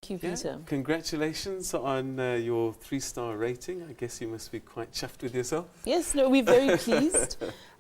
Thank you, Peter. Congratulations on your 3-star rating. I guess you must be quite chuffed with yourself. Yes, no, we're very pleased.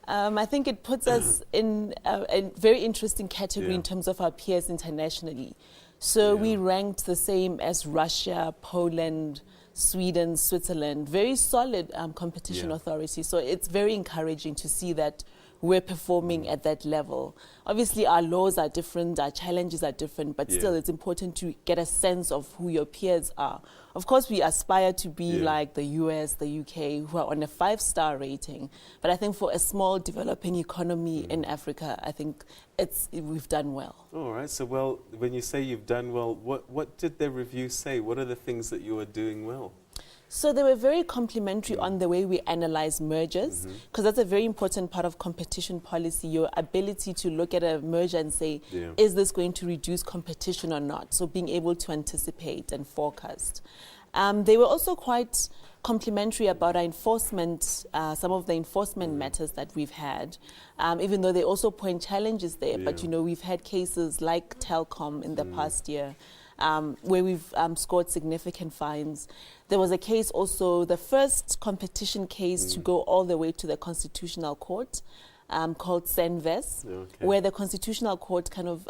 I think it puts us in a very interesting category in terms of our peers internationally. So we ranked the same as Russia, Poland, Sweden, Switzerland, very solid competition authorities. So it's very encouraging to see that we're performing at that level. Obviously, our laws are different, our challenges are different, but still it's important to get a sense of who your peers are. Of course, we aspire to be like the US, the UK, who are on a 5-star rating. But I think for a small developing economy in Africa, I think we've done well. All right. So, well, when you say you've done well, what did the review say? What are the things that you are doing well? So they were very complimentary on the way we analyze mergers, because that's a very important part of competition policy, your ability to look at a merger and say, is this going to reduce competition or not? So being able to anticipate and forecast. They were also quite complimentary about our enforcement, some of the enforcement matters that we've had, even though they also point challenges there. But, you know, we've had cases like Telkom in the past year, where we've scored significant fines. There was a case also, the first competition case to go all the way to the Constitutional Court, called Senves, where the Constitutional Court kind of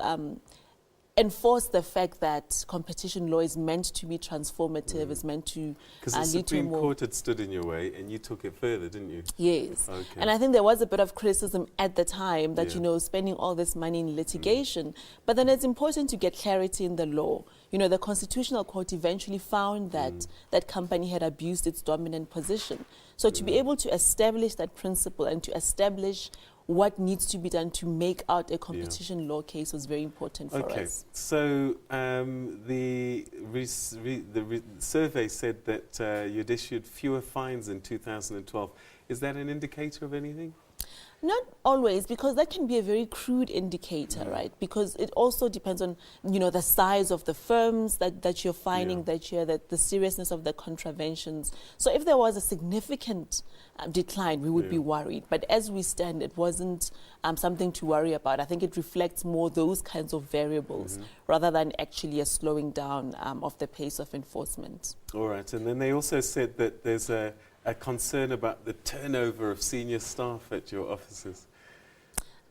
enforced the fact that competition law is meant to be transformative, is meant to because the Supreme Court had stood in your way and you took it further, didn't you? Yes. And I think there was a bit of criticism at the time that, you know, spending all this money in litigation, but then it's important to get clarity in the law. You know, the Constitutional Court eventually found that that company had abused its dominant position. So to be able to establish that principle and to establish what needs to be done to make out a competition law case was very important for us. So the survey said that you'd issued fewer fines in 2012. Is that an indicator of anything? Not always, because that can be a very crude indicator, right? Because it also depends on, you know, the size of the firms that you're finding that year, the seriousness of the contraventions. So if there was a significant decline, we would be worried. But as we stand, it wasn't something to worry about. I think it reflects more those kinds of variables rather than actually a slowing down of the pace of enforcement. All right. And then they also said that there's a concern about the turnover of senior staff at your offices.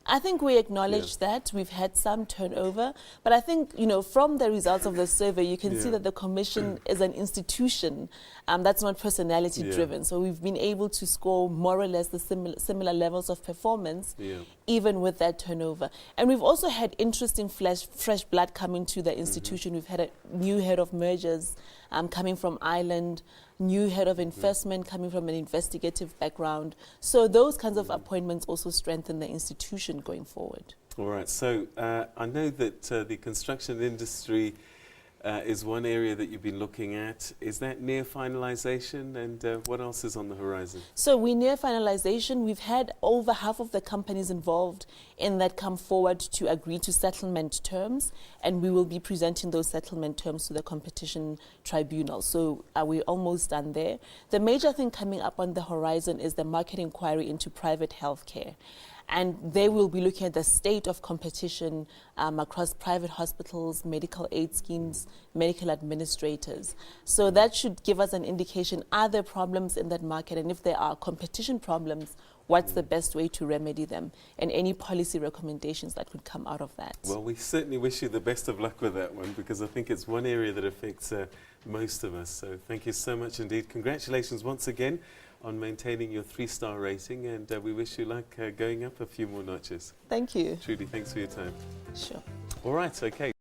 I think we acknowledge that. We've had some turnover. But I think, you know, from the results of the survey, you can see that the Commission is an institution that's not personality driven. So we've been able to score more or less the similar levels of performance, even with that turnover. And we've also had interesting fresh blood coming to the institution. We've had a new head of mergers coming from Ireland, new head of investment coming from an investigative background. So those kinds of appointments also strengthen the institution going forward. All right. So I know that the construction industry is one area that you've been looking at. Is that near finalization, and what else is on the horizon? So we're near finalization. We've had over half of the companies involved in that come forward to agree to settlement terms, and we will be presenting those settlement terms to the Competition Tribunal. So we're almost done there. The major thing coming up on the horizon is the market inquiry into private healthcare. And they will be looking at the state of competition across private hospitals, medical aid schemes, medical administrators. So that should give us an indication, are there problems in that market? And if there are competition problems, what's the best way to remedy them? And any policy recommendations that could come out of that. Well, we certainly wish you the best of luck with that one, because I think it's one area that affects most of us. So thank you so much indeed. Congratulations once again on maintaining your 3-star rating, and we wish you luck going up a few more notches. Thank you. Trudi, thanks for your time. Sure. All right, okay.